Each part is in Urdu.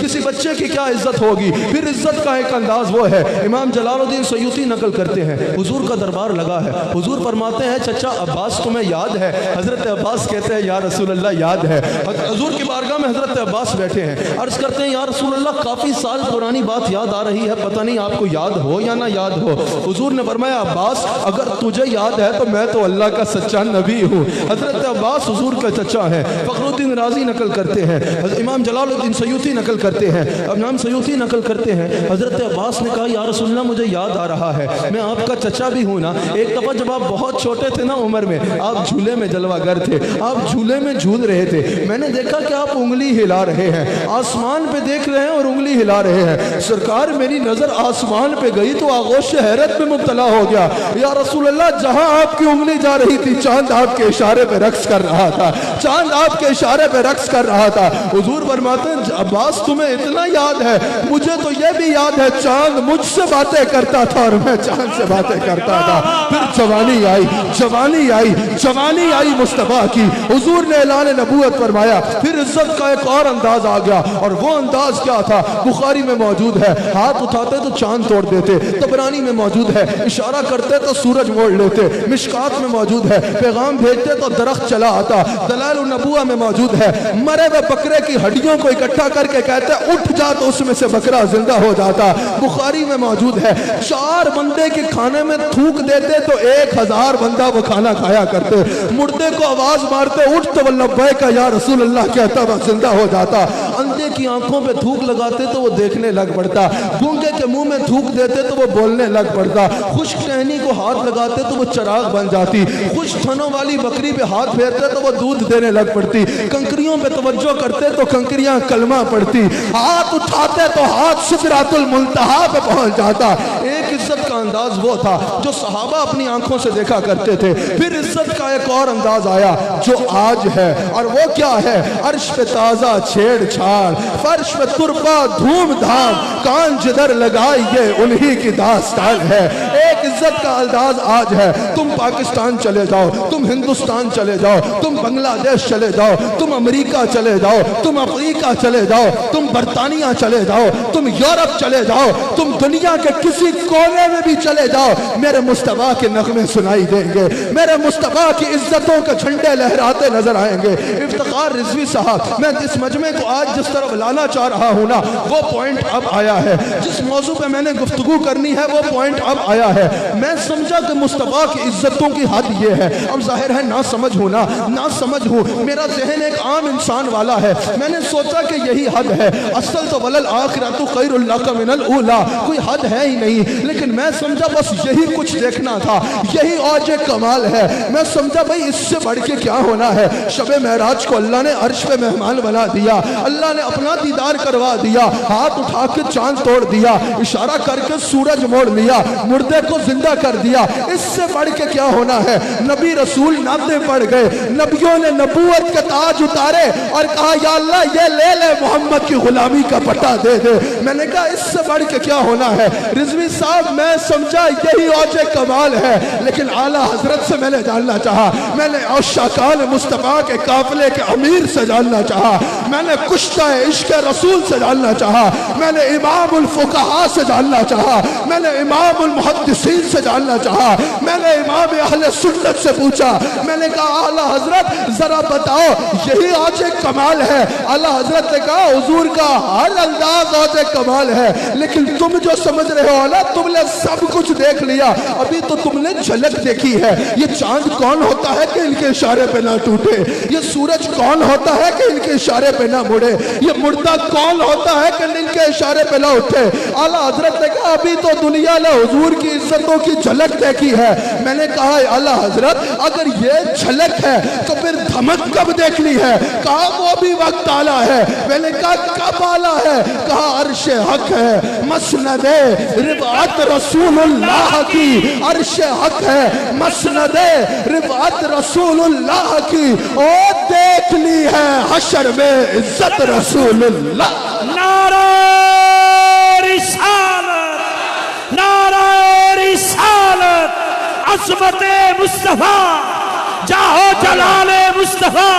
کسی بچے کی کیا عزت ہوگی. پھر عزت کا ایک انداز وہ ہے, امام جلال الدین سیوطی نقل کرتے ہیں حضور کا دربار لگا ہے, حضور فرماتے ہیں چچا عباس تمہیں یاد ہے؟ حضرت عباس کہتے ہیں یا رسول اللہ یاد ہے. حضور کی بارگاہ میں حضرت عباس بیٹھے ہیں, عرض کرتے ہیں یا رسول اللہ کافی سال پرانی بات یاد آ رہی ہے, پتہ نہیں آپ کو یاد ہو یا نہ یاد ہو. حضور نے فرمایا عباس اگر تجھے یاد ہے تو میں تو اللہ کا سچا نبی ہوں. حضرت عباس حضور کا چچا ہے. فخر الدین رازی نقل کرتے ہیں, امام جلال الدین سیوطی نقل کرتے ہیں, امام سیوطی نقل کرتے ہیں حضرت عباس نے کہا یا رسول اللہ مجھے یاد آ رہا ہے, میں آپ کا چچا بھی ہوں نا. ایک دفعہ جب آپ بہت چھوٹے تھے نا عمر میں, آپ جھولے میں جلوہ گر تھے, آپ جھولے میں جھول رہے تھے, میں نے دیکھا کہ آپ انگلی ہلا رہے ہیں, آسمان پہ دیکھ رہے ہیں اور انگلی ہلا رہے ہیں. سرکار میری نظر آسمان پہ گئی تو آغوش حیرت میں مبتلا ہو گیا. یا رسول اللہ جہاں آپ کی انگلی جا رہی تھی چاند آپ کے اشارے پہ رقص کر رہا تھا, چاند آپ کے اشارے پہ رقص کر رہا تھا. حضور فرماتے ہیں عباس تمہیں اتنا یاد ہے, مجھے تو یہ بھی یاد ہے چاند مجھ سے باتیں کرتا تھا اور میں چاند سے باتیں کرتا تھا. پھر جوانی آئی, جوانی آئی, جوانی آئی مصطفیٰ کی. حضور نے اعلان نبوت فرمایا. پھر عزت کا ایک اور انداز آ گیا, اور وہ انداز کیا تھا بخاری میں موجود ہے, ہاتھ اٹھاتے تو چاند توڑ دیتے, طبرانی میں موجود ہے, اشارہ کرتے تو سورج موڑ لیتے, مشکات میں موجود ہے, پیغام بھیجتے تو درخت چلا آتا, دلائل النبوہ میں موجود ہے, مرے ہوئے بکرے کی ہڈیوں کو اکٹھا کر کے کہتے اٹھ جا تو اس میں سے بکرا زندہ ہو جاتا, بخاری میں موجود ہے. 4 بندے کے کھانے میں تھوک دیتے تو 1000 بندہ وہ کھانا کھایا کرتے, مردے کو آواز مارتے اٹھ تو وہ لبیک یا رسول اللہ کہتا وہ زندہ ہو جاتا, اندھے کی آنکھوں پہ تھوک لگاتے تو وہ دیکھنے لگ پڑتا, گونگے کے منہ میں تھوک دیتے تو وہ بولنے لگ پڑتا, خشک ٹہنی کو ہاتھ لگاتے تو وہ چراغ بن جاتی, خشک تھنوں والی بکری پہ ہاتھ پھیرتے تو وہ دودھ دینے لگ پڑتی, کنکریوں پہ توجہ کرتے تو کنکریاں کلمہ پڑتی, ہاتھ اٹھاتے تو ہاتھ سدرات المنتہا پہ پہنچ جاتا. ایک عزت کا انداز وہ تھا جو صحابہ اپنی آنکھوں سے دیکھا کرتے تھے. پھر عزت کا ایک اور انداز آیا جو آج ہے, اور وہ کیا ہے؟ عرش پہ تازہ چھیڑ چھاڑ, فرش پہ تربا دھوم دھام, کان جدھر لگائیے انہی کی داستان ہے. ایک عزت کا انداز آج ہے, تم پاکستان چلے جاؤ, تم ہندوستان چلے جاؤ, تم بنگلہ دیش چلے جاؤ, تم امریکہ چلے جاؤ, تم افریقہ چلے جاؤ, تم برطانیہ چلے جاؤ, تم یورپ چلے جاؤ, تم دنیا کے کسی کونے میں بھی چلے جاؤ, میرے مصطفیٰ کے نغمے سنائی دیں گے, میرے مصطفیٰ کی عزتوں کے جھنڈے لہراتے نظر آئیں گے. افتخار رضوی صاحب, میں جس مجمع کو آج جس طرف لانا چاہ رہا ہوں نا وہ پوائنٹ اب آیا ہے, جس موضوع پہ میں نے گفتگو کرنی ہے وہ پوائنٹ اب آیا ہے. میں سمجھا کہ مصطفیٰ کی عزتوں کی حد یہ ہے. اب ظاہر ہے نہ سمجھ ہوں نہ سمجھ ہوں, میرا ذہن ایک عام انسان والا ہے, میں نے سوچا کہ یہی حد ہے. اصل تو وللآخرۃ خیر لک من الاولیٰ, کوئی حد ہے ہی نہیں, لیکن میں سمجھا بس یہی کچھ دیکھنا تھا, یہی اوج کمال ہے. میں سمجھا بھائی اس سے بڑھ کے کیا ہونا ہے. شب معراج کو اللہ نے عرش پہ مہمان بنا دیا, اللہ نے اپنا دیدار کروا دیا, ہاتھ اٹھا کے چاند توڑ دیا, اشارہ کر کے سورج موڑ لیا, مردے کو زندہ کر دیا. اس سے بڑھ کے کیا ہونا ہے. نبی رسول نادے پڑ گئے, نبیوں نے نبوت کے تاج اتارے اور کہا یا اللہ یہ لے لے محمد کی غلامی کا پٹا دے دے. میں نے کہا اس سے بڑھ کے کیا ہونا ہے. رضوی صاحب میں سمجھا یہی اوج کمال ہے, لیکن اعلیٰ حضرت سے میں نے جاننا چاہا, میں نے عاشقان مصطفیٰ کے قافلے کے امیر سے جاننا چاہا, میں نے کشتہ عشق رسول سے جاننا چاہا, میں نے امام الفقہاء سے جاننا چاہا, میں نے امام المحدثین سے جاننا چاہا, میں نے امام اہل سنت سے پوچھا. میں نے کہا اعلیٰ حضرت ذرا بتاؤ یہی اوج کمال ہے. اعلیٰ حضرت نے کہا حضور کا ہر انداز اوج کمال ہے, لیکن تم جو سمجھ رہے ہو نا تم نے سب کچھ دیکھ لیا, ابھی تو تم نے جھلک دیکھی ہے. یہ چاند کون ہوتا ہے کہ ان کے اشارے پہ نہ ٹوٹے, یہ سورج کون ہوتا ہے کہ ان کے اشارے پہ نہ مڑے, یہ مردہ کون ہوتا ہے کہ ان کے اشارے پہ نہ اٹھے. اعلیٰ حضرت نے کہا ابھی تو دنیا نے حضور کی عزتوں کی جھلک دیکھی ہے. میں نے کہا اعلیٰ حضرت اگر یہ جھلک ہے تو پھر دھمک کب دیکھنی ہے. کہا وہ بھی وقت آلا ہے. میں نے کہا کب آلا ہے. کہا عرش حق ہے, مسند رفعت رسول اللہ کی, عرش حق ہے, مسند رفعت رسول اللہ کی, اور دیکھ لی ہے حشر میں عزت رسول اللہ. نعرہ رسالت, نعرہ رسالت, عظمت مصطفیٰ, جاہو جلال مصطفیٰ,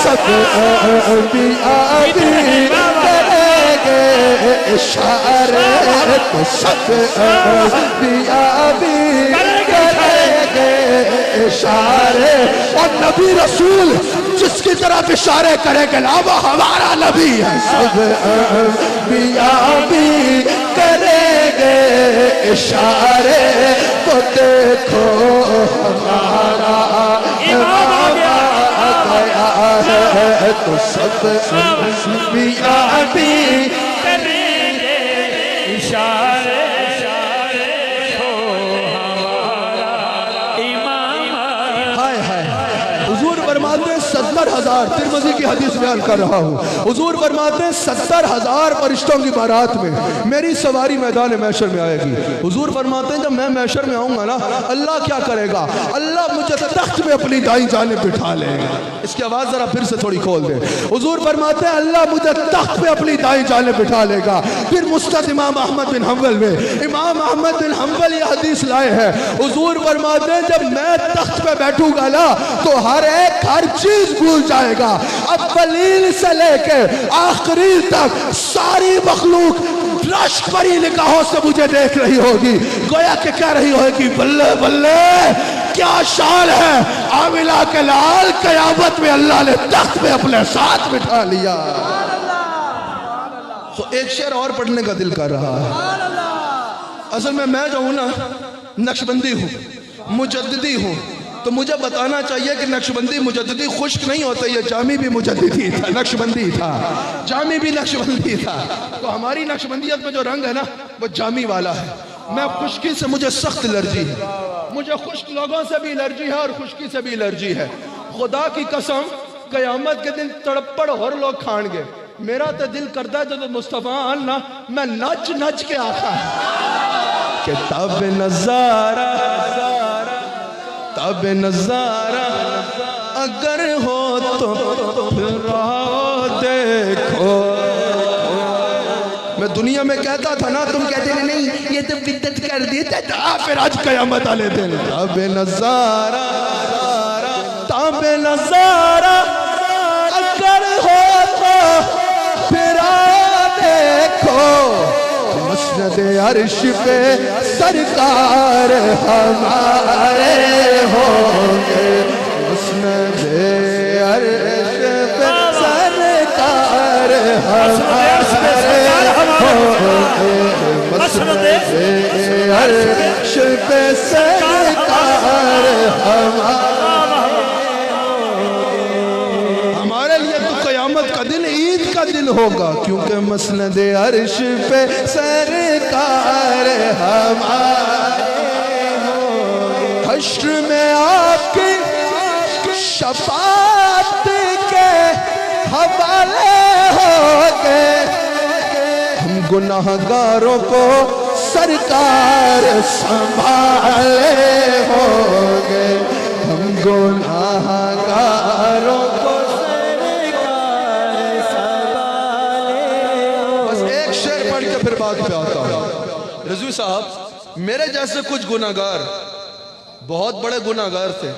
سب انبیاء بھی کریں گے اشارے تو سب انبیاء بھی کریں گے اشارے اور نبی رسول جس کی طرف اشارے کرے گے نا وہ ہمارا نبی ہے سب انبیاء بھی کریں گے اشارے تو دیکھو ہمارا امام آ گیا ہے تو سب انبیاء بھی کریں گے اشارے ہو ہمارا امام ہائے ہائے حضور فرماتے ہیں 70,000 ترمذی کی حدیث بیان کر رہا ہوں حضور فرماتے ہیں 70,000 فرشتوں کی بارات میں میری سواری میدان محشر میں آئے گی حضور فرماتے ہیں جب میں محشر میں آؤں گا نا اللہ کیا کرے گا اللہ مجھے تخت میں اپنی دائیں جانب بٹھا لے گا اس کی آواز ذرا پھر سے تھوڑی کھول دے حضور فرماتے ہیں اللہ مجھے تخت پہ اپنی دائیں جانب بٹھا لے گا پھر مسند امام احمد بن حنبل میں امام احمد بن حنبل یہ حدیث لائے ہیں حضور فرماتے ہیں جب میں تخت پہ بیٹھوں گا نا تو ہر چیز بھول جائے گا اولین سے لے کے آخری تک ساری مخلوق رشک بری نگاہوں سے مجھے دیکھ رہی ہوگی گویا کہ کہہ رہی ہوگی بلے بلے کیا شان ہے عاملہ کے لال قیامت میں اللہ نے تخت پہ اپنے ساتھ بٹھا لیا تو ایک شعر اور پڑھنے کا دل کر رہا ہے اصل میں جو ہوں نا نقشبندی ہوں مجددی ہوں تو مجھے بتانا چاہیے کہ نقشبندی مجددی خشک نہیں ہوتا یہ جامی بھی مجددی تھا نقشبندی تھا جامی بھی نقشبندی تھا تو ہماری نقشبندیت میں جو رنگ ہے نا وہ جامی والا ہے میں خشکی سے مجھے سخت الرجی ہے مجھے خشک لوگوں سے بھی الرجی ہے اور خشکی سے بھی الرجی ہے خدا کی قسم قیامت کے دن تڑپڑ اور لوگ کھان گے میرا تو دل کرتا ہے جو مصطفیٰ آنا میں نچ نچ کے آقا کہ تب نظارہ تب نظارہ اگر ہو تو پھر آؤ دیکھو میں دنیا میں کہتا تھا نا تم کہتے ہیں نہیں یہ تو بدعت کر دیتے تھا پھر آج قیامت والے دن تب نظارہ اگر ہو تو پھر آؤ دیکھو مسند عرش پہ سرکار ہمارے ہوں گے مسند عرش پہ سرکار ہمارے ہوں گے مسند عرش پہ سرکار ہمارے لیے تو قیامت کا دن عید کا دن ہوگا کیونکہ مسند عرش پہ سرکار ہمارے حشر میں آپ کی شفاعت کے حوالے ہوگے ہم گناہگاروں کو سرکار سنبھالے ہوگے ہم گناہگاروں کو پھر بات پہ آتا ہوں رضوی صاحب میرے جیسے کچھ گناہگار بہت بڑے گناہگار تھے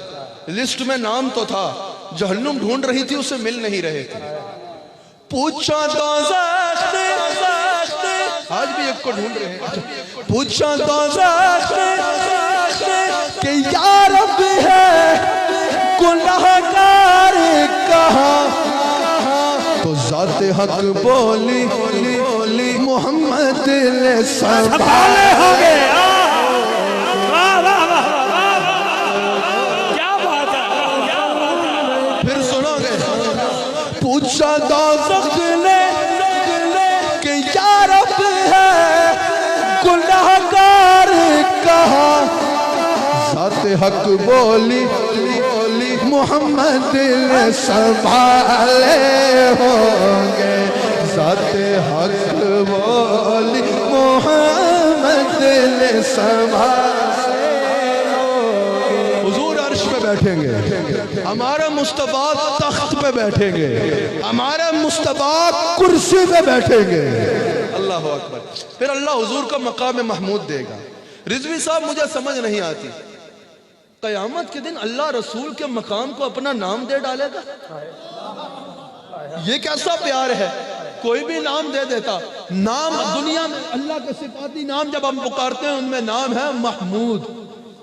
لسٹ میں نام تو تھا جہنم ڈھونڈ رہی تھی اسے مل نہیں رہے تھے پوچھا دوزخ نے آج بھی ایک کو ڈھونڈ رہے ہیں پوچھا دوزخ نے کہ یا رب ہے گناہگار کہاں تو ذات حق بولی محمد نے سنبھالے ہوں گے پھر سنو گے پوچھا دوزخ نے کہ یا رب ہے گناہگار کہاں ذات حق بولی محمد نے سنبھالے ہوں گے ذات حق بولی محمد نے سنبھالے حضور عرش پہ بیٹھیں گے ہمارا مصطفیٰ تخت پہ بیٹھیں گے ہمارا مصطفیٰ کرسی پہ بیٹھیں گے اللہ اکبر پھر اللہ حضور کا مقام محمود دے گا رضوی صاحب مجھے سمجھ نہیں آتی قیامت کے دن اللہ رسول کے مقام کو اپنا نام دے ڈالے گا یہ کیسا پیار ہے، کوئی بھی نام دے دیتا. نام دنیا میں اللہ کے صفاتی نام جب ہم پکارتے ہیں ان میں نام ہے محمود.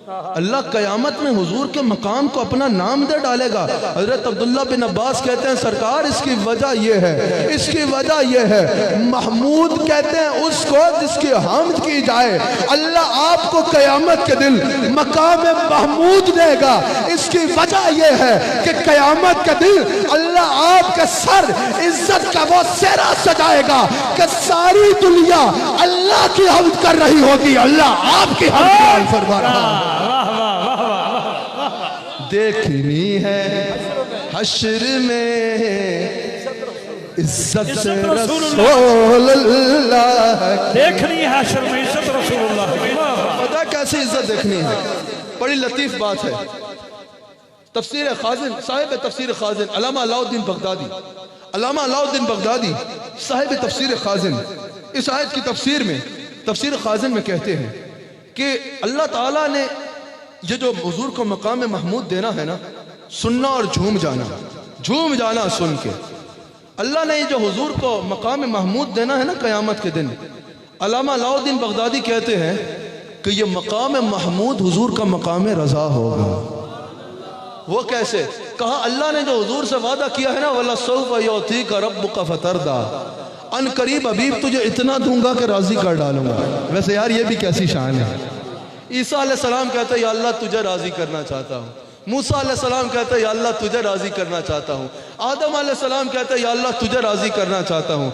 اللہ قیامت میں حضور کے مقام کو اپنا نام دے ڈالے گا. حضرت عبداللہ بن عباس کہتے ہیں سرکار اس کی وجہ یہ ہے، اس کی وجہ یہ ہے، محمود کہتے ہیں اس کو جس کی حمد کی جائے. اللہ آپ کو قیامت کے دن مقام محمود دے گا. اس کی وجہ یہ ہے کہ قیامت کے دن اللہ آپ کے سر عزت کا وہ سہرا سجائے گا کہ ساری دنیا اللہ کی حمد کر رہی ہوگی، اللہ آپ کی حمد بیان فرما رہا ہے. دیکھنی ہے حشر میں عزت رسول اللہ، دیکھنی ہے حشر میں عزت رسول اللہ. پتہ کیسی عزت دیکھنی ہے؟ بڑی لطیف بات ہے. تفسیر خازن، صاحب تفسیر خازن علامہ علاء الدین بغدادی، علامہ علاء الدین بغدادی صاحب تفسیر خازن اس آیت کی تفسیر میں، تفسیر خازن میں کہتے ہیں کہ اللہ تعالیٰ نے یہ جو حضور کو مقام محمود دینا ہے نا، سننا اور جھوم جانا سن کے. اللہ نے یہ جو حضور کو مقام محمود دینا ہے نا قیامت کے دن، علامہ علاء الدین بغدادی کہتے ہیں کہ یہ مقام محمود حضور کا مقام رضا ہوگا. وہ کیسے؟ کہا اللہ نے جو حضور سے وعدہ کیا ہے نا وَلَسَوْفَ يُعْطِيكَ رَبُّكَ فَتَرْضَىٰ، ان قریب حبیب تجھے اتنا دوں گا کہ راضی کر ڈالوں گا. ویسے یار یہ بھی کیسی شان ہے. عیسیٰ علیہ السلام کہتا ہے یا اللہ تجھے راضی کرنا چاہتا ہوں. موسیٰ علیہ السلام کہتا ہے یا اللہ تجھے راضی کرنا چاہتا ہوں. آدم علیہ السلام کہتا ہے یا اللہ تجھے راضی کرنا چاہتا ہوں.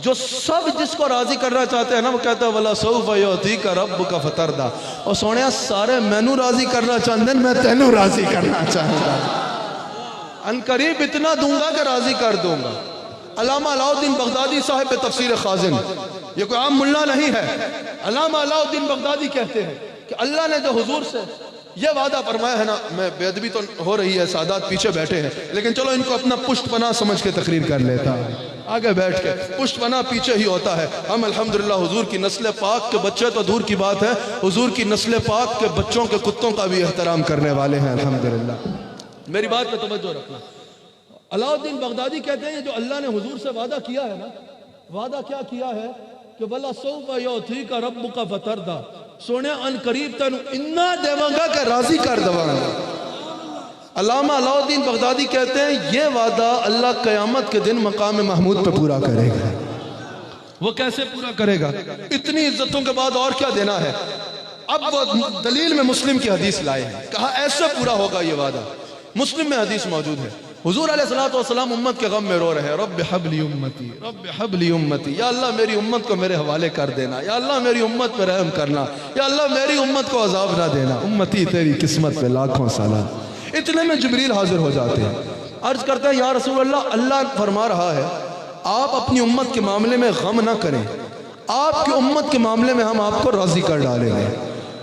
جو سب جس کو راضی کرنا چاہتے ہیں نا وہ کہتا ہے وَلَسَوْفَ يُعْطِيكَ رَبُّكَ فَتَرْضَىٰ. اور سونے سارے مینو راضی کرنا چاہتے ہیں، میں تینوں راضی کرنا چاہتا ہوں. ان قریب اتنا دوں گا کہ راضی کر دوں گا. علامہ علاء الدین بغدادی صاحب تفسیر خازن، یہ کوئی عام ملا نہیں ہے. علامہ علاء الدین بغدادی کہتے ہیں کہ اللہ نے جو حضور سے یہ وعدہ فرمایا ہے نا، میں بے ادبی تو ہو رہی ہے، سادات پیچھے بیٹھے ہیں لیکن چلو ان کو اپنا پشت پناہ سمجھ کے تقریر کر لیتا ہے. آگے بیٹھ کے پشت پناہ پیچھے ہی ہوتا ہے. ہم الحمدللہ حضور کی نسل پاک کے بچے تو دور کی بات ہے، حضور کی نسل پاک کے بچوں کے کتوں کا بھی احترام کرنے والے ہیں الحمدللہ. میری بات پہ توجہ رکھنا. علاء الدین بغدادی کہتے ہیں جو اللہ نے حضور سے وعدہ کیا ہے نا، وعدہ کیا کیا ہے کہ وَلَسَوْفَ يُعْطِيكَ رَبُّكَ فَتَرْضَىٰ، سونے ان قریب تینوں اتنا دیواں گا کہ راضی کر دواں گا. علامہ علاء الدین بغدادی کہتے ہیں یہ وعدہ اللہ قیامت کے دن مقام محمود پہ پورا کرے گا. وہ کیسے پورا کرے گا؟ اتنی عزتوں کے بعد اور کیا دینا ہے؟ اب وہ دلیل میں مسلم کی حدیث لائے ہیں، کہا ایسے پورا ہوگا یہ وعدہ. مسلم میں حدیث موجود ہے، حضور علیہ السلام امت کے غم میں رو رہے ہیں، رب حبلی امتی، رب حبلی امتی، یا اللہ میری امت کو میرے حوالے کر دینا، یا اللہ میری امت پہ رحم کرنا، یا اللہ میری امت کو عذاب نہ دینا، امتی تیری قسمت پہ لاکھوں سلام. اتنے میں جبریل حاضر ہو جاتے ہیں، عرض کرتے ہیں یا رسول اللہ، اللہ فرما رہا ہے آپ اپنی امت کے معاملے میں غم نہ کریں، آپ کی امت کے معاملے میں ہم آپ کو راضی کر ڈالیں گے.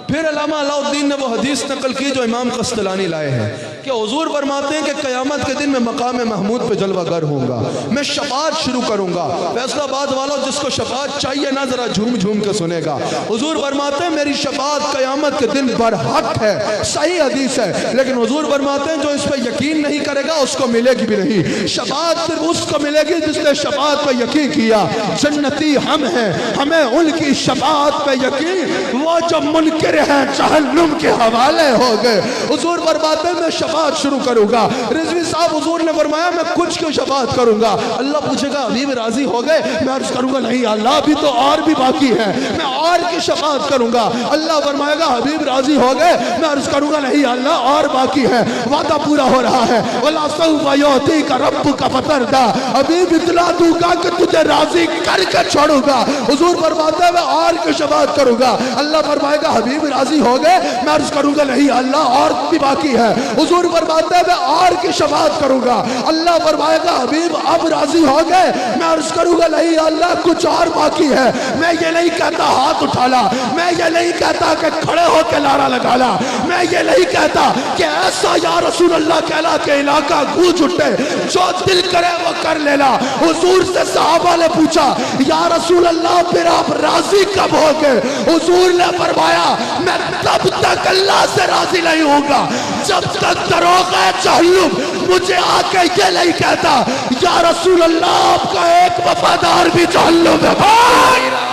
پھر علامہ علاء الدین نے وہ حدیث نقل کی جو امام قسطلانی لائے ہیں کہ حضور فرماتے ہیں کہ قیامت کے دن میں مقام محمود پہ جلوہ گر ہوں گا، میں شفاعت شروع کروں گا. فیصلہ آباد والوں جس کو شفاعت چاہیے نا ذرا جھوم جھوم کے سنے گا. حضور فرماتے ہیں میری شفاعت قیامت کے دن برحق ہے، صحیح حدیث ہے، لیکن حضور فرماتے ہیں جو اس پہ یقین نہیں کرے گا اس کو ملے گی بھی نہیں. شفاعت صرف اس کو ملے گی جس نے شفاعت پہ یقین کیا. جنتی ہم ہیں، ہمیں ان کی شفاعت پہ یقین، وہ جو منکر ہیں جہنم کے حوالے ہو گئے. حضور فرماتے ہیں میں شفاعت شروع کروں گا. رضوی صاحب حضور نے فرمایا میں کچھ کیوں شفاعت کروں گا؟ اللہ پوچھے گا حبیب راضی ہو گئے؟ میں عرض کروں گا نہیں اللہ ابھی تو اور بھی باقی ہے، میں اور کی شفاعت کروں گا. اللہ فرمائے گا حبیب راضی ہو گئے؟ میں عرض کروں گا نہیں اللہ اور باقی ہے. وعدہ پورا ہو رہا ہے، وَلَسَوْفَ يُعْطِيكَ رَبُّكَ فَتَرْضَىٰ، حبیب اطلاع دوں گا کہ تجھے راضی کر کے چھوڑوں گا. حضور فرماتے ہیں میں اور کی شفاعت کروں گا. اللہ فرمائے گا حبیب راضی ہو گئے؟ میں عرض کروں گا نہیں اللہ اور بھی باقی ہے. حضور فرماتے ہیں میں اور کی شفاعت کروں گا. اللہ فرمائے گا حبیب اب راضی ہو گئے؟ میں عرض کروں گا نہیں اللہ کچھ اور باقی ہے. میں یہ نہیں کہتا ہاتھ اٹھا لا، میں یہ نہیں کہتا کہ کھڑے ہو کے نعرہ لگا لا، میں یہ نہیں کہتا کہ ایسا یا رسول اللہ کہلا کہ علاقہ گونج اٹھے، جو دل کرے وہ کر لینا. حضور سے صحابہ نے پوچھا یا رسول اللہ پھر آپ راضی کب ہو گئے؟ حضور نے فرمایا میں تب تک اللہ سے راضی نہیں ہوں گا جب تک دروغہ جہنم مجھے آ کے یہ نہیں کہتا یا رسول اللہ آپ کا ایک وفادار بھی جہنم میں نہیں رہا۔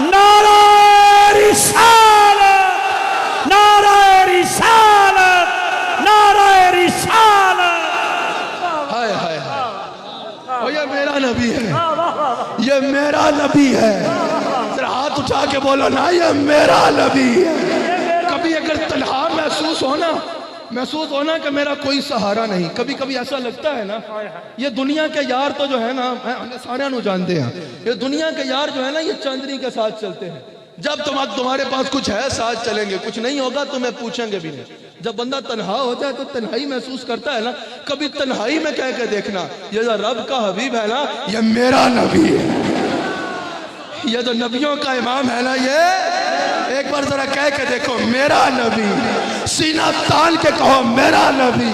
نعرہ رسالت، نعرہ رسالت، نعرہ رسالت۔ ہائے ہائے ہائے، اور یہ میرا نبی ہے، یہ میرا نبی ہے۔ ذرا ہاتھ اٹھا کے بولو نا، یہ میرا نبی ہے۔ کبھی اگر تنہا محسوس ہونا کہ میرا کوئی سہارا نہیں، کبھی کبھی ایسا لگتا ہے نا یہ دنیا کے یار تو جو ہے نا ہم سارے نو جانتے ہیں، یہ دنیا کے یار جو ہے نا یہ چاندنی کے ساتھ چلتے ہیں۔ جب تمہارے پاس کچھ ہے ساتھ چلیں گے، کچھ نہیں ہوگا تمہیں پوچھیں گے بھی نہیں۔ جب بندہ تنہا ہو جائے تو تنہائی محسوس کرتا ہے نا، کبھی تنہائی میں کہہ کے دیکھنا یہ جو رب کا حبیب ہے نا یہ میرا نبی ہے، یہ جو نبیوں کا امام ہے نا یہ ایک بار ذرا کہہ کے دیکھو میرا نبی، سینہ تان کے کہو میرا نبی،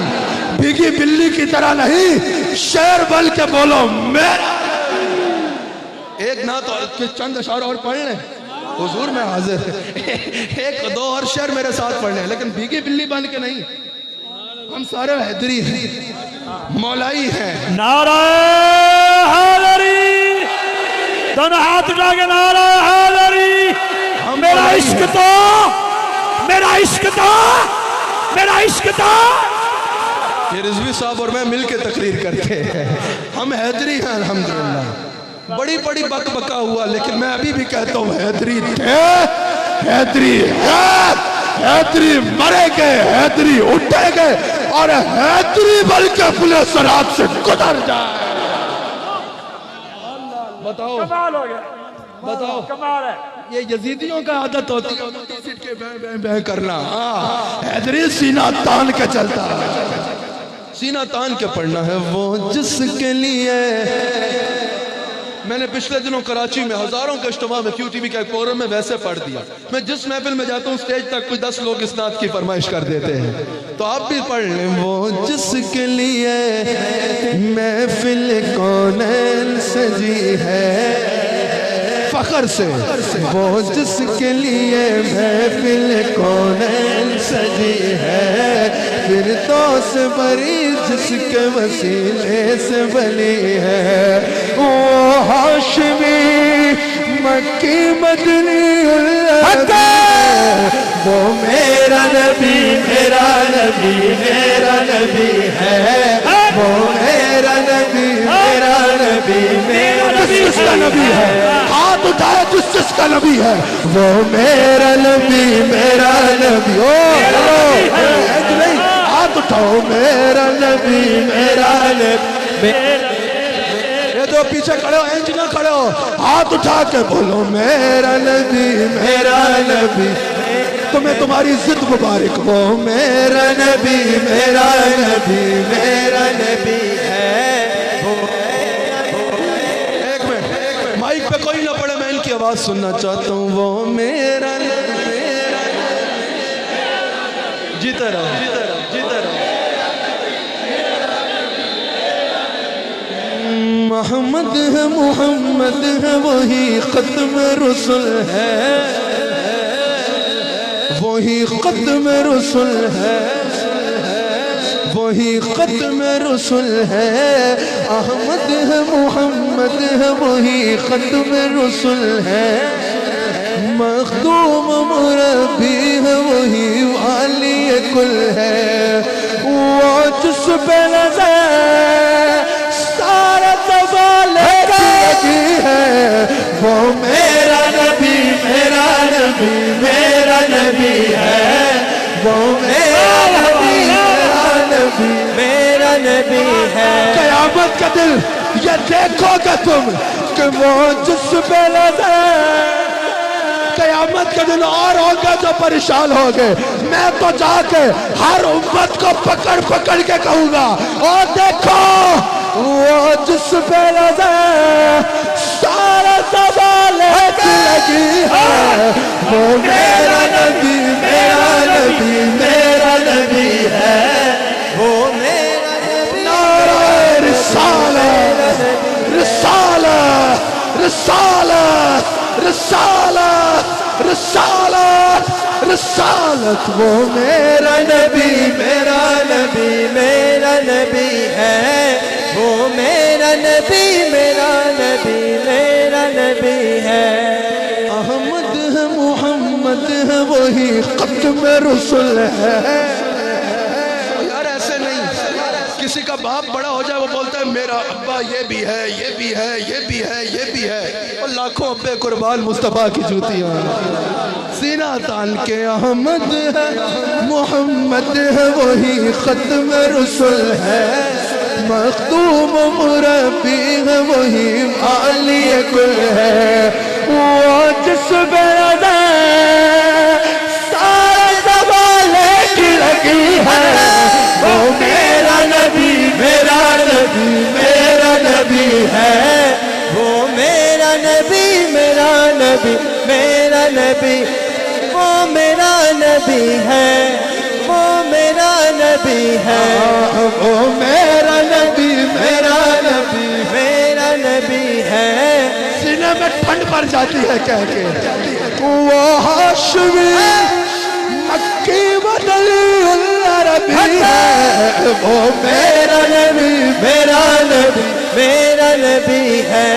بھیگی بلی کی طرح نہیں شیر بن کے بولو میرا نبی۔ ایک نعت اور چند اشعار اور پڑھ لیں، حضور میں حاضر، ایک دو اور شعر میرے ساتھ پڑھ لیں، لیکن بھیگی بلی بن کے نہیں، ہم سارے حیدری ہیں، مولائی ہیں۔ نعرہ حیدری، دونوں ہاتھ اٹھا کے نعرہ حیدری۔ میرا عشق تو، میرا عشق تو، میرا عشق تو۔ یہ رضوی صاحب اور میں مل کے تقریر کرتے ہیں، ہم حیدری ہیں الحمدللہ۔ بڑی بڑی بک بکا ہوا لیکن میں ابھی بھی کہتا ہوں حیدری تھے، حیدری ہے، حیدری مرے گئے، حیدری اٹھے گئے اور حیدری بلکہ پلے سرات سے گزر جائے۔ بتاؤ کمال ہو گیا، بتاؤ، کمال ہے۔ یہ یزیدیوں کا عادت ہوتی ہے کرنا، حیدری سینہ تان کے چلتا، سینہ تان کے پڑھنا ہے۔ وہ جس کے لیے میں نے پچھلے دنوں کراچی میں ہزاروں کے اجتماع میں کیو ٹی وی کے ایک پروگرام میں ویسے پڑھ دیا، میں جس محفل میں جاتا ہوں سٹیج تک کوئی 10 لوگ اس نعت کی فرمائش کر دیتے ہیں، تو آپ بھی پڑھ لیں۔ وہ جس کے لیے محفل کونین سجی ہے، فخر سے، وہ جس کے لیے محفل کونین سجی ہے، پھر تو سے بری جس کے وسیلے سے بلی ہے، وہ ہاشمی مکی مدنی اللہ ہے، وہ میرا نبی، میرا نبی، میرا نبی ہے، وہ میرا نبی، میرا نبی، میرا نبی، جس کا نبی ہے ہاتھ اٹھائے جس کا نبی ہے، وہ میرا نبی، میرا نبی، ہاتھ اٹھاؤ میرا نبی، میرا نبی۔ یہ جو پیچھے کھڑے ہو اینج نہ کھڑے ہو، ہاتھ اٹھا کے بولو میرا نبی، میرا نبی، تمہیں تمہاری ضد مبارک، وہ میرا نبی، میرا نبی، میرا نبی ہے۔ ایک منٹ مائک پہ کوئی نہ پڑے، میں ان کی آواز سننا چاہتا ہوں۔ وہ میرا نبی، جیتے رہو، جیتے رہو، جیتے رہو۔ محمد ہے، محمد ہے، وہی ختم رسل ہے، وہی ختم رسل ہے، وہی ختم رسل ہے۔ احمد ہے، محمد ہے، وہی ختم رسل ہے، مخدوم مربی ہے، وہی والی کل ہے، وہ جس پہ نظر سارا زوال لگی ہے، وہ میرا نبی، میرا نبی، میرا نبی ہے، وہ میرا نبی، میرا نبی، میرا نبی ہے۔ قیامت کا دل یہ دیکھو گے تم کہ وہ جس پہ نظر، قیامت کے دن اور ہوگا جو پریشان ہوگے، میں تو جا کے ہر امت کو پکڑ پکڑ کے کہوں گا، اور دیکھو وہ جس پہ نظر سارا سوال لگی ہے، وہ میرا نبی، میرا نبی، میرا نبی ہے، وہ میرا نبی۔ نعرہ رسالت، رسالت، رسالت، رسالت، رسالت، رسالت وہ میرا نبی میرا نبی میرا نبی ہے، وہ میرا نبی میرا نبی میرا نبی ہے۔ احمد ہے محمد ہے وہی ختم رسل ہے۔ یار ایسے نہیں، کسی کا باپ بڑا ہو جائے وہ بولتا ہے میرا ابا یہ بھی ہے یہ بھی ہے یہ بھی ہے یہ بھی ہے، اور لاکھوں ابے قربان مصطفیٰ کی جوتیاں سینہ تان کے۔ احمد ہے محمد ہے وہی ختم رسل ہے، مختوم مربی ہے وہی عالی کل ہے، وہ جس بردہ سارا زبالے کی لگی ہے، وہ میرا نبی میرا نبی میرا نبی ہے، وہ میرا نبی میرا نبی میرا نبی، وہ میرا نبی ہے، وہ میرا نبی ہے، وہ میرا نبی میرا نبی میرا نبی ہے۔ سینے میں ٹھنڈ پڑ جاتی ہے کہہ کے، وہ ہاشمی مکی بدلی اللہ ربی ہے، وہ میرا نبی میرا نبی میرا نبی ہے،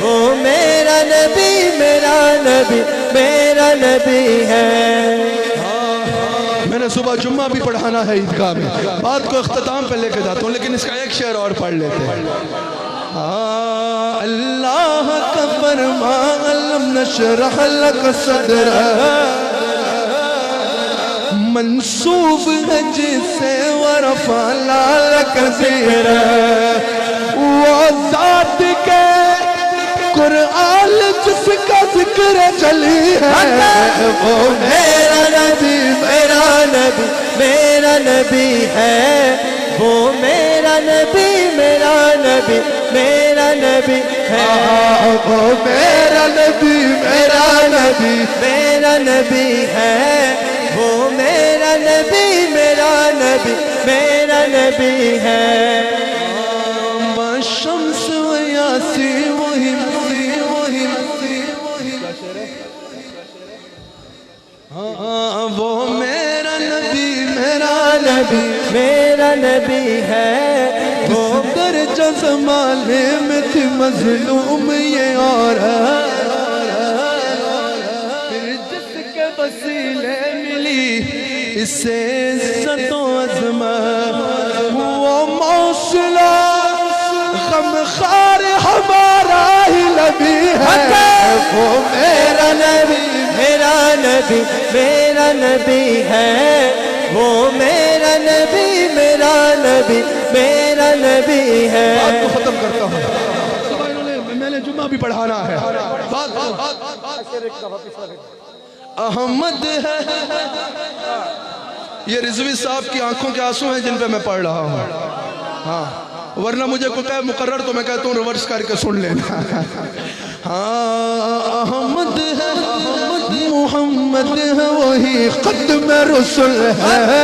وہ میرا نبی میرا نبی میرا نبی ہے۔ میں نے صبح جمعہ بھی پڑھانا ہے عیدگاہ میں، بات کو اختتام پہ لے کے جاتا ہوں، لیکن اس کا ایک شعر اور پڑھ لیتے ہیں۔ اللہ کا فرمان علم نشرح لک صدرک، منصوب ہے جسے ورفعنا لک ذکرک، وہ ذات کے قرآن جس کا ذکر چلی ہے، وہ میرا نبی میرا نبی میرا نبی ہے، وہ میرا نبی میرا نبی میرا نبی ہے، وہ میرا نبی میرا نبی میرا نبی ہے، وہ میرا نبی میرا نبی میرا نبی ہے۔ شمس و یاسی وہی وہی وہ میرا نبی میرا نبی میرا نبی ہے، وہ درجہ زمانے میں تھی مظلوم یہ عورت، پھر جس کے وسیلے ملی اسے عزت و عظمت، وہ موصلہ غم خار ہمارا ہی نبی ہے، وہ میرا نبی میرا نبی میرا نبی ہے، وہ میرا نبی میرا نبی میرا نبی ہے۔ بات کو ختم کرتا ہوں، میں نے جمعہ بھی پڑھانا ہے۔ احمد ہے، یہ رضوی صاحب کی آنکھوں کے آنسو ہیں جن پہ میں پڑھ رہا ہوں، ہاں ورنہ مجھے کوئی کہے مقرر تو میں کہتا ہوں ریورس کر کے سن لینا۔ ہاں احمد ہے محمد ہے وہی ختم رسل ہے،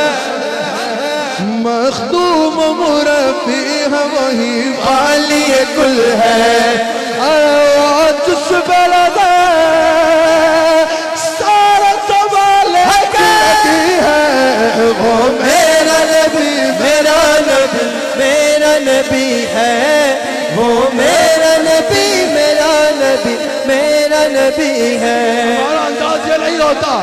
مخدوم مربی ہے وہی عالی کل ہے، جس بلدہ سارا سوالے کی ہے، وہ میرا نبی میرا نبی میرا نبی ہے، وہ میرا نبی میرا نبی میرا نبی ہے۔ ہمارا انداز یہ نہیں ہوتا،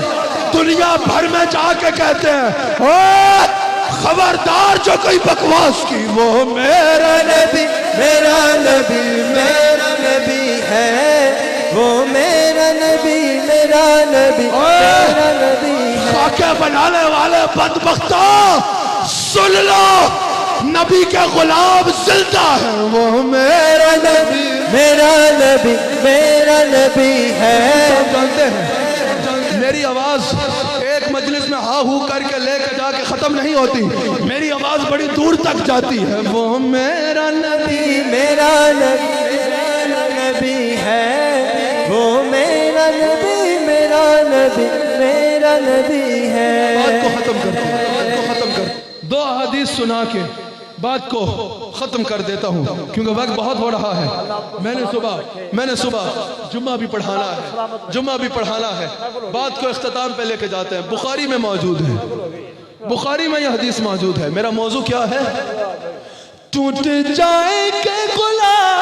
دنیا بھر میں جا کے کہتے ہیں اوہ خبردار جو کوئی بکواس کی، وہ میرا نبی میرا نبی میرا نبی ہے، وہ میرا نبی میرا نبی میرا نبی ہے۔ خاکے بنانے والے بدبختوں سن لو، نبی کے غلام زندہ ہے، وہ میرا نبی میرا نبی میرا نبی ہے۔ جانتے ہیں میری آواز ایک مجلس میں ہا ہو کر کے لے کے جا کے ختم نہیں ہوتی، میری آواز بڑی دور تک جاتی ہے، وہ میرا نبی میرا نبی میرا نبی ہے، وہ میرا نبی میرا نبی میرا نبی ہے۔ بات کو ختم کرتے ہیں، بات کو ختم کرتے ہیں۔ دو احادیث سنا کے بات کو ختم کر دیتا ہوں کیونکہ وقت بہت ہو رہا ہے. میں نے صبح جمعہ بھی پڑھانا ہے. بات کو اختتام پہ لے کے جاتے ہیں. بخاری میں موجود ہے, بخاری میں یہ حدیث موجود ہے. میرا موضوع کیا ہے؟ ٹوٹ جائے کہ گناہگاروں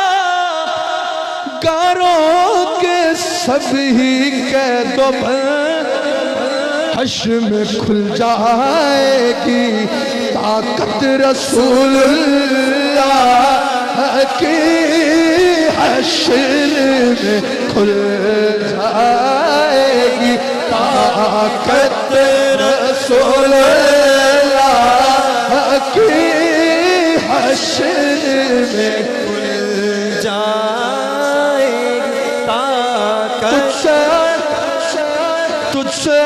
کے سبھی قیدوں حشر میں کھل جائے گی طاقت رسول اللہ کی. حشر میں کھل جائے گی طاقت رسول اللہ کی. حشر میں کھل جائے گی طاقت تجھ سے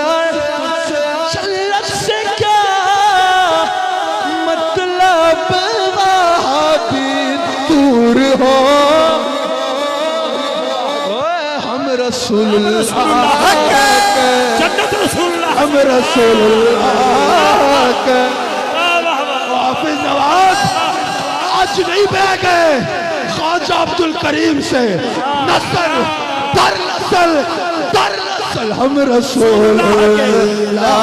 جنت سے کیا مطلب وہاں بھی دور ہو. ہم رسول اللہ کے جنت رسول اللہ ہم رسول اللہ کے حافظ نواز آج نہیں بہ گئے خواجہ عبدالکریم سے نسل در نسل ہم رسول اللہ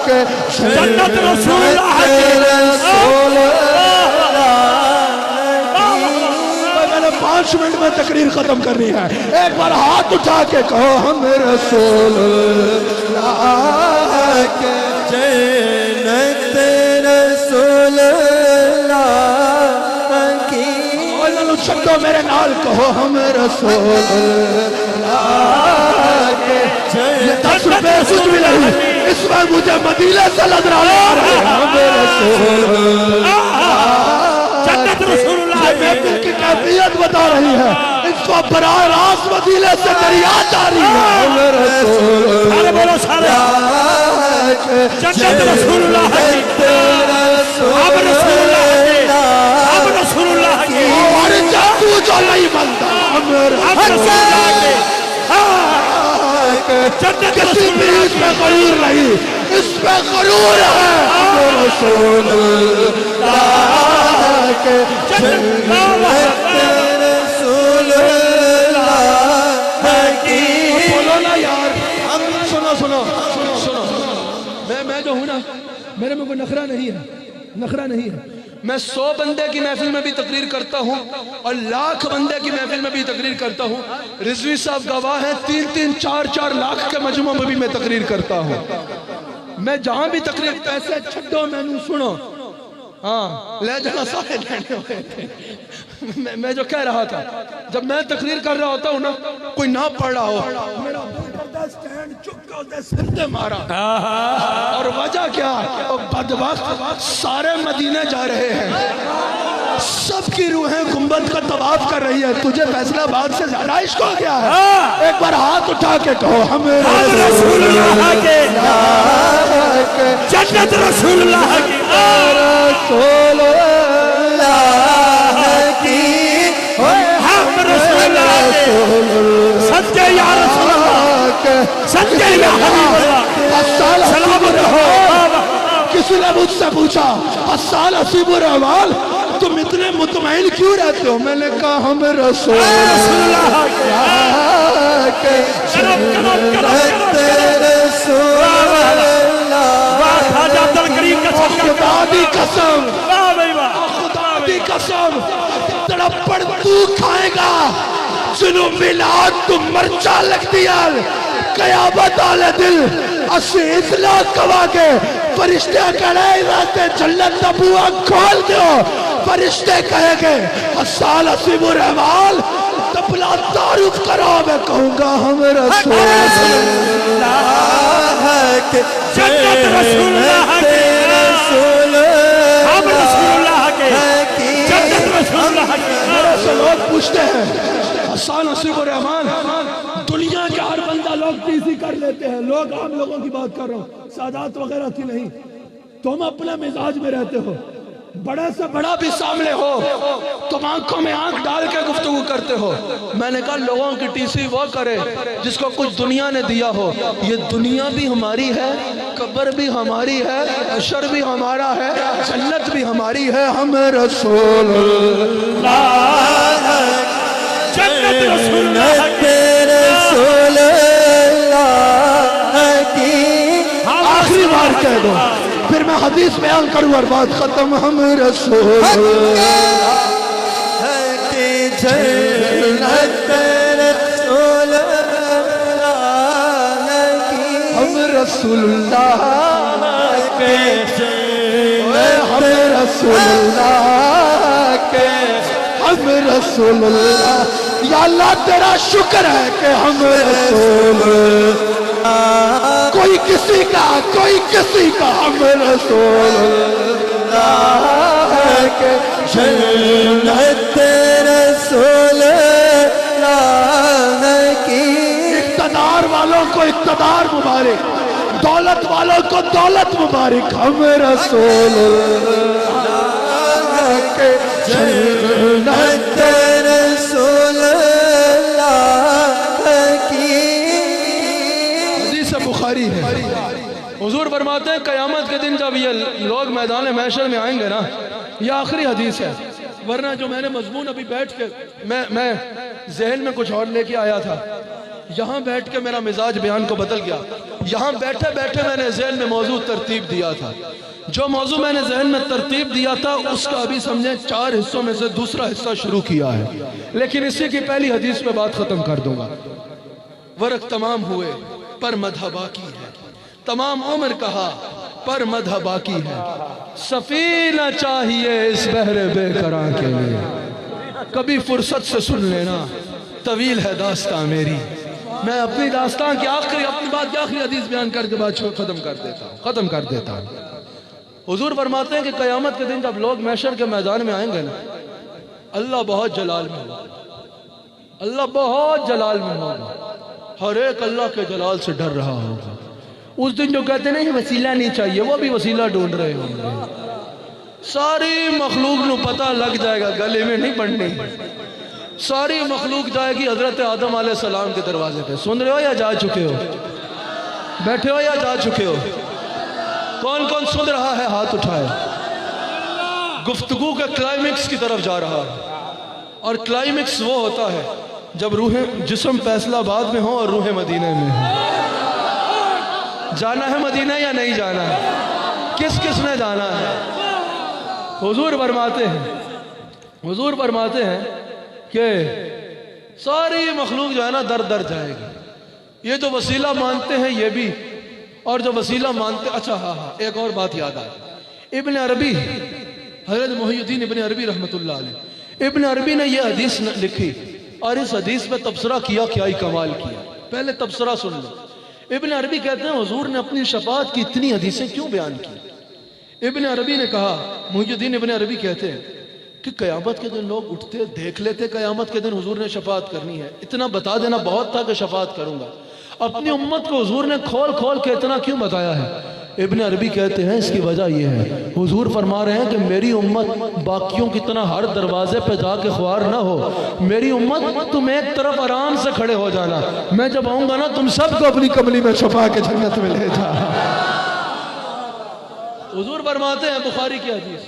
کے جنت رسول اللہ کے میں نے 5 منٹ میں تقریر ختم کرنی ہے. ایک بار ہاتھ اٹھا کے کہو ہم رسول اللہ کے جنت رسول اللہ کی. چھٹو میرے نال کہو ہم رسول اللہ کے. یہ 10 روپے کچھ بھی نہیں, اس وقت مجھے مدینے سے نظر آ رہے ہیں. ہم رسول جنت رسول اللہ یہ محفل کی کیفیت بتا رہی ہے. اس کو براہ راست مدینے سے دریا جاری ہے. ہم رسول سارے بولو سارے جنت رسول اللہ کی. اب رسول اللہ کی. اب رسول اللہ کی. اور جادو جو نہیں بنتا ہم اب رسول اللہ کی. جنت کسی رسول بھی اللہ اس میں غرور نہیں, اس میں غرور ہے. ہم رسول اللہ کے رسول اللہ کی. بولو نا یار. سنو میں جو ہوں نا, میرے میں کوئی نخرہ نہیں ہے. میں 100 بندے کی محفل میں بھی تقریر کرتا ہوں اور 1,00,000 بندے کی محفل میں بھی تقریر کرتا ہوں. رضوی صاحب گواہ ہیں, 3-3, 4-4 لاکھ کے مجموع میں بھی میں تقریر کرتا ہوں. میں جہاں بھی تقریر پیسے چھڈو میں نو سنو. ہاں لے جانا سارے لینے ہوئے تھے. میں جو کہہ رہا تھا, جب میں تقریر کر رہا ہوتا ہوں نا, کوئی نہ پڑھ رہا ہو, میرا دل کرتا ہے سٹینڈ چک کر سر سے مارا. اور وجہ کیا؟ بدبخت سارے مدینے جا رہے ہیں, سب کی روحیں گنبد کا طواف کر رہی ہے. تجھے فیصلہ آباد سے زیادہ عشق ہو گیا ہے. ایک بار ہاتھ اٹھا کے کہو ہم رسول اللہ کے. جنت رسول اللہ کی. رسول اللہ کی ہم رسول اللہ کے. سچے یا رسول اللہ, سچے یا حبیب اللہ, سلامت رہو. کسی نے مجھ سے پوچھا حسان حسیب الرحمن تم اتنے مطمئن کیوں رہتے ہو؟ میں نے کہا ہم رسول اللہ کے خدا دی قسم, خدا دی قسم, تڑپڑ تو کھائے گا جنو میلاد تو مرچا لگ دیا. قیامت آلے دل اسی اتنا کوا کے فرشتے کہے رہتے جنت کا بوا کھول دو. فرشتے کہے گے حسان حسیب الرحمن تبلا تعارف کرو. میں کہوں گا ہم رسول اللہ کے. جنت رسول اللہ کے. ہم رسول اللہ کے. جنت رسول اللہ کے. میرے سے لوگ پوچھتے ہیں حسان حسیب الرحمن دنیا کے ہر بندہ لوگ تیزی کر لیتے ہیں. لوگ عام لوگوں کی بات کر رہا ہوں, سادات وغیرہ کی نہیں. تم اپنے مزاج میں رہتے ہو, بڑے سے بڑا بھی سامنے ہو, تم آنکھوں میں آنکھ ڈال کے گفتگو کرتے ہو. میں نے کہا لوگوں کی ٹی سی وہ کرے جس کو کچھ دنیا نے دیا ہو. یہ دنیا بھی ہماری ہے قبر بھی ہماری ہے، حشر بھی ہمارا ہے، جنت بھی ہماری ہے، ہم رسول اللہ جنت رسول اللہ رسول اللہ کی آخری بار کہہ دو، پھر میں حدیث بیان کروں اور بات ختم، ہم رسول اللہ کی جنت رسول اللہ کی ہم رسول اللہ کے ہم رسول اللہ کے ہم رسول اللہ، یا اللہ تیرا شکر ہے کہ ہم رسول اللہ، کوئی کسی کا ہم رسول اللہ کے جنت رسول اللہ کی اقتدار والوں کو اقتدار مبارک، دولت والوں کو دولت مبارک، ہم رسول اللہ کے جنت رسول اللہ کی حدیث بخاری ہے، حضور فرماتے ہیں قیامت کے دن جب یہ لوگ میدان محشر میں آئیں گے نا، یہ آخری حدیث ہے، ورنہ جو میں نے مضمون ابھی بیٹھ کے میں ذہن میں کچھ اور لے کے آیا تھا، یہاں بیٹھ کے میرا مزاج بیان کو بدل گیا، یہاں بیٹھے بیٹھے میں نے ذہن میں موضوع ترتیب دیا تھا، جو موضوع میں نے ذہن میں ترتیب دیا تھا اس کا ابھی سمجھیں 4 حصوں میں سے دوسرا حصہ شروع کیا ہے، لیکن اسی کی پہلی حدیث پہ بات ختم کر دوں گا۔ ورق تمام ہوئے پر مدح باقی ہے، تمام عمر کہا پر مدح باقی ہے، سفینہ چاہیے اس بحر بے قرار کے لیے، کبھی فرصت سے سن لینا طویل ہے داستان میری، میں اپنی داستان کی اپنی بات کی آخری حدیث بیان کر کے بعد ختم کر دیتا ہوں۔ حضور فرماتے ہیں کہ قیامت کے دن جب لوگ محشر کے میدان میں آئیں گے نا، اللہ بہت جلال میں ہوگا، اللہ بہت جلال میں ہوگا، ہر ایک اللہ کے جلال سے ڈر رہا ہوگا۔ اس دن جو کہتے ہیں نا یہ وسیلہ نہیں چاہیے، وہ بھی وسیلہ ڈھونڈ رہے ہوں گے، ساری مخلوق نو پتہ لگ جائے گا، گلے میں نہیں پڑنی، ساری مخلوق جائے گی حضرت آدم علیہ السلام کے دروازے پہ۔ سن رہے ہو یا جا چکے ہو؟ بیٹھے ہو یا جا چکے ہو؟ کون کون سن رہا ہے ہاتھ اٹھائے؟ گفتگو کے کلائمیکس کی طرف جا رہا ہے، اور کلائمیکس وہ ہوتا ہے جب روح جسم فیصلہ آباد میں ہو اور روح مدینہ میں ہو۔ جانا ہے مدینہ یا نہیں جانا ہے؟ کس نے جانا ہے؟ حضور فرماتے ہیں کہ ساری مخلوق جو ہے نا در در جائے گی، یہ جو وسیلہ مانتے ہیں یہ بھی، اور جو وسیلہ مانتے، اچھا ہاں ایک اور بات یاد آئی، ابن عربی، حضرت محی الدین ابن عربی رحمت اللہ علیہ، ابن عربی نے یہ حدیث لکھی اور اس حدیث پہ تبصرہ کیا، کیا ہی کمال کیا۔ پہلے تبصرہ سن لو۔ ابن عربی کہتے ہیں حضور نے اپنی شفاعت کی اتنی حدیثیں کیوں بیان کی؟ ابن عربی نے کہا، محی الدین ابن عربی کہتے ہیں کہ قیامت کے دن لوگ اٹھتے دیکھ لیتے قیامت کے دن حضور نے شفاعت کرنی ہے، اتنا بتا دینا بہت تھا کہ شفاعت کروں گا، اپنی امت کو حضور نے کھول کھول کے اتنا کیوں بتایا ہے؟ ابن عربی کہتے ہیں اس کی وجہ یہ ہے، حضور فرما رہے ہیں کہ میری امت باقیوں کی طرح ہر دروازے پہ جا کے خوار نہ ہو، میری امت تم ایک طرف آرام سے کھڑے ہو جانا، میں جب آؤں گا نا تم سب کو اپنی کملی میں چھپا کے جنت میں لے جا۔ حضور فرماتے ہیں بخاری کی حدیث،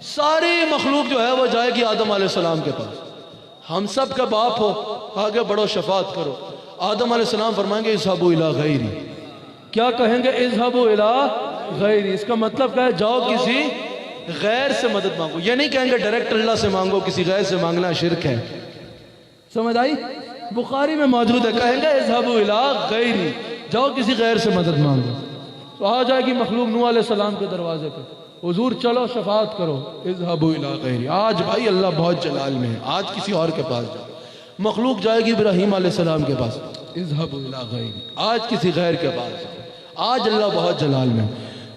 ساری مخلوق جو ہے وہ جائے گی آدم علیہ السلام کے پاس، ہم سب کا باپ ہو، آگے بڑھو شفاعت کرو۔ آدم علیہ السلام فرمائیں گے اذهبوا الی غیری، کیا کہیں گے؟ اذهبوا الی غیری، اس کا مطلب کیا ہے؟ جاؤ کسی غیر سے مدد مانگو، یہ نہیں کہیں گے ڈائریکٹ اللہ سے مانگو، کسی غیر سے مانگنا شرک ہے، سمجھ آئی؟ بخاری میں موجود ہے، کہیں گے اذهبوا الی غیری، جاؤ کسی غیر سے مدد مانگو، تو آ جائے گی مخلوق نوح علیہ السلام کے دروازے پہ، حضور چلو شفاعت کرو، اذهبوا الی غیری۔ آج بھائی اللہ بہت جلال میں ہے، آج کسی اور کے پاس جاؤ، مخلوق جائے گی ابراہیم علیہ السلام کے پاس، اذهبوا الی غیری، آج کسی غیر کے پاس، آج اللہ بہت جلال میں،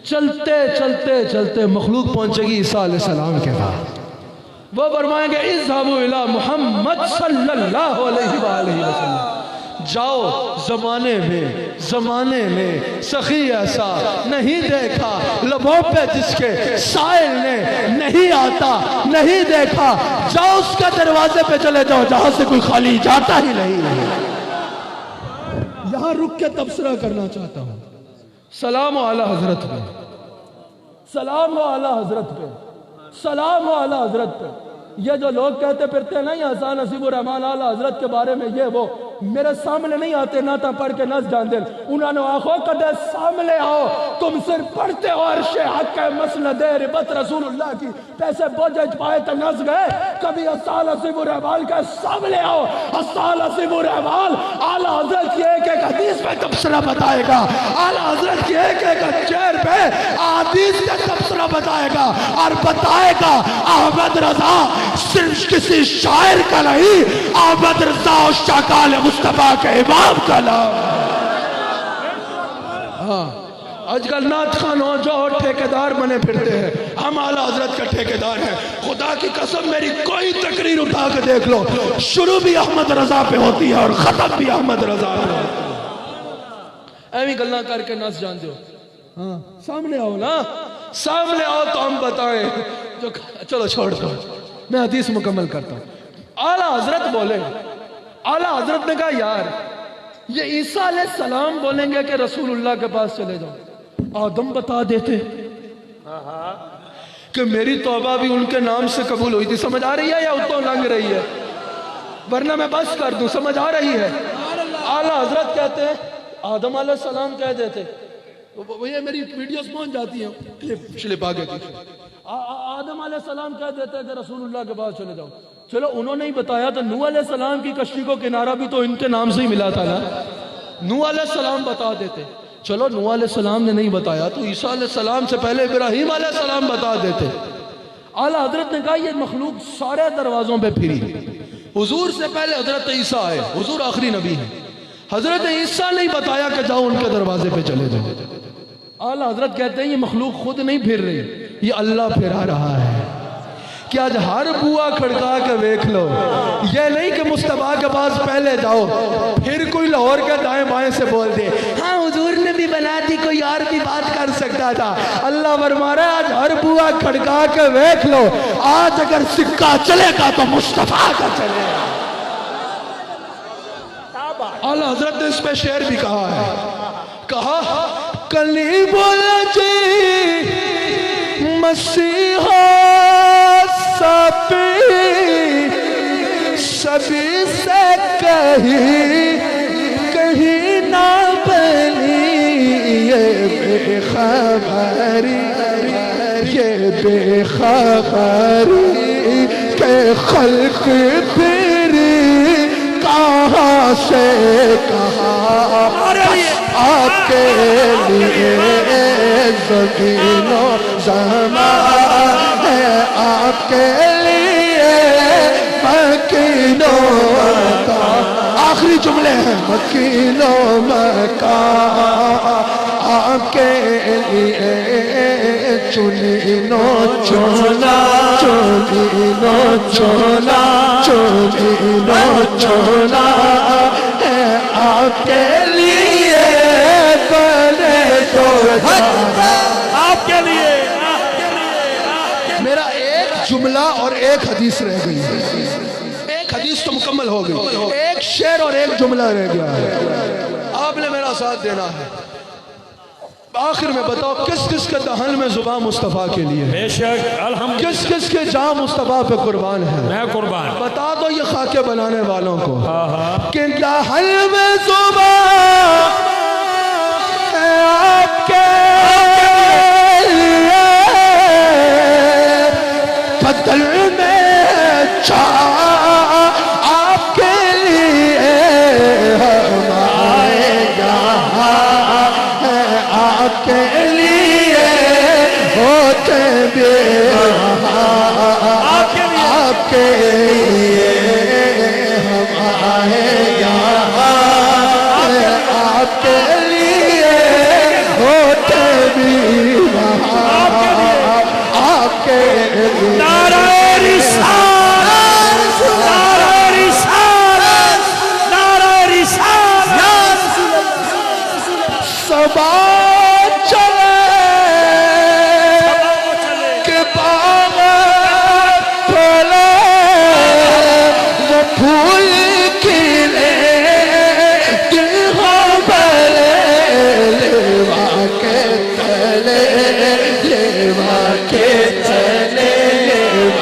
چلتے چلتے چلتے مخلوق پہنچے گی عیسیٰ علیہ السلام کے پاس، وہ فرمائیں گے اذهبوا الی محمد صلی اللہ علیہ وآلہ وسلم، جاؤ زمانے میں سخی ایسا نہیں دیکھا، لبوں پہ جس کے سائل نے نہیں آتا نہیں دیکھا، جاؤ اس کے دروازے پہ چلے جاؤ جہاں سے کوئی خالی جاتا ہی نہیں۔ یہاں رک کے تبصرہ کرنا چاہتا ہوں، سلام و اعلی حضرت پہ، سلام و اعلی حضرت پہ، سلام و اعلی حضرت پہ۔ یہ جو لوگ کہتے پھرتے ہیں نا یہ حسان نصیب الرحمان اعلی حضرت کے بارے میں یہ وہ، میرے سامنے نہیں آتے نعتاں پڑھ کے نس جان دل، انہوں نے آنکھوں کدے سامنے آؤ، تم صرف پڑھتے ہو عرش حق مسند ربت رسول اللہ کی پیسے بوجھ پائے تو نس گئے، کبھی حسان نصیب الرحمان کے سامنے آؤ، حسان نصیب الرحمان اعلی حضرت کی ایک ایک حدیث میں تبصرہ بتائے گا، اعلی حضرت کی ایک ایک چہر پہ حدیث کا تبصرہ بتائے گا، اور بتائے گا احمد رضا صرف کسی شاعر کا نہیں، احمد رضا اور شاکال مصطفیٰ کے امام کا نام۔ ہاں آج کل نعت خان ہو جو ٹھیکیدار بنے پھرتے ہیں، ہم اعلیٰ حضرت کا ٹھیکیدار ہیں۔ خدا کی قسم میری کوئی تقریر اٹھا کے دیکھ لو، شروع بھی احمد رضا پہ ہوتی ہے اور ختم بھی احمد رضا پہ ہوتی ہے۔ ایویں گلاں کر کے نس جان دیو، ہاں سامنے آؤ نا، سامنے آؤ تو ہم بتائیں۔ چلو چھوڑ دو، میں حدیث مکمل کرتا ہوں۔ اعلیٰ حضرت بولے، اعلیٰ حضرت نے کہا یار یہ عیسیٰ علیہ السلام بولیں گے کہ رسول اللہ کے پاس چلے جاؤ، آدم بتا دیتے کہ میری توبہ بھی ان کے نام سے قبول ہوئی تھی۔ سمجھ آ رہی ہے یا اتوں لنگ رہی ہے؟ ورنہ میں بس کر دوں، سمجھ آ رہی ہے؟ اعلیٰ حضرت کہتے ہیں آدم علیہ السلام کہہ دیتے، یہ میری ویڈیوز پہنچ جاتی ہیں، شلپ آگے کی، آدم علیہ السلام کہہ دیتے کہ رسول اللہ کے پاس چلے جاؤ۔ چلو انہوں نے ہی بتایا تو نوح علیہ السلام کی کشتی کو کنارہ بھی تو ان کے نام سے ہی ملا تھا نا، نوح علیہ السلام بتا دیتے۔ چلو نوح علیہ السلام نے نہیں بتایا تو عیسیٰ علیہ السلام سے پہلے ابراہیم علیہ السلام بتا دیتے۔ اعلیٰ حضرت نے کہا یہ مخلوق سارے دروازوں پہ پھری، حضور سے پہلے حضرت عیسیٰ آئے، حضور آخری نبی ہیں، حضرت عیسیٰ نہیں بتایا کہ جاؤ ان کے دروازے پہ چلے جاؤ۔ اعلیٰ حضرت کہتے ہیں یہ مخلوق خود نہیں پھر رہی، یہ اللہ پھرا رہا ہے۔ کہ آج ہر بوا کھڑکا کے دیکھ لو، یہ نہیں کہ مصطفیٰ کے پاس پہلے جاؤ پھر کوئی لاہور کے دائیں بائیں سے بول دے ہاں حضور نے بھی بنا دی، کوئی اور بھی بات کر سکتا تھا۔ اللہ فرما رہا ہے آج ہر بوا کھڑکا کے دیکھ لو، آج اگر سکہ چلے گا تو مصطفیٰ کا چلے گا۔ اعلیٰ حضرت نے اس پہ شعر بھی کہا ہے، کہا کلی بولا جی مسیحا سبھی سبھی سے کہیں نہ بنی یہ بے خبری، یہ بے خبری کہ خلق پھری کہاں سے کہاں آپ کے لیے زمین و زمان ہے، آپ کے لیے مکین و مکان، آخری جملے ہیں مکین و مکان، آپ کے لیے چنین و چولا، چنین و چولا، چنین و چولا ہے آپ کے لیے بنے تو آپ کے لیے۔ میرا ایک جملہ اور ایک حدیث رہ گئی ہے، ایک حدیث تو مکمل ہو گئی، ایک شعر اور ایک جملہ رہ گیا ہے، آپ نے میرا ساتھ دینا ہے۔ آخر میں بتاؤ کس کس کے دہن میں زبان مصطفیٰ کے لیے، بے شک الحمدللہ، کس کس کے جان مصطفیٰ پہ قربان ہے؟ میں قربان۔ بتا دو یہ خاکے بنانے والوں کو کہ دہن میں زبان ہے آپ کے لیے، بدل میں چاہ آپ کے لیے، ہمارے یہاں ہے آپ کے لیے ہوتے بھی آپ کے لیے، ہمارے یہاں ہے آپ کے لیے ہوتے بھی آپ کے لیے۔ نعرہ رسالت، نعرہ رسالت، نعرہ رسالت، صبا چلے کہ باغ پھولے، وہ پھول کھلے دل ہو بھلے،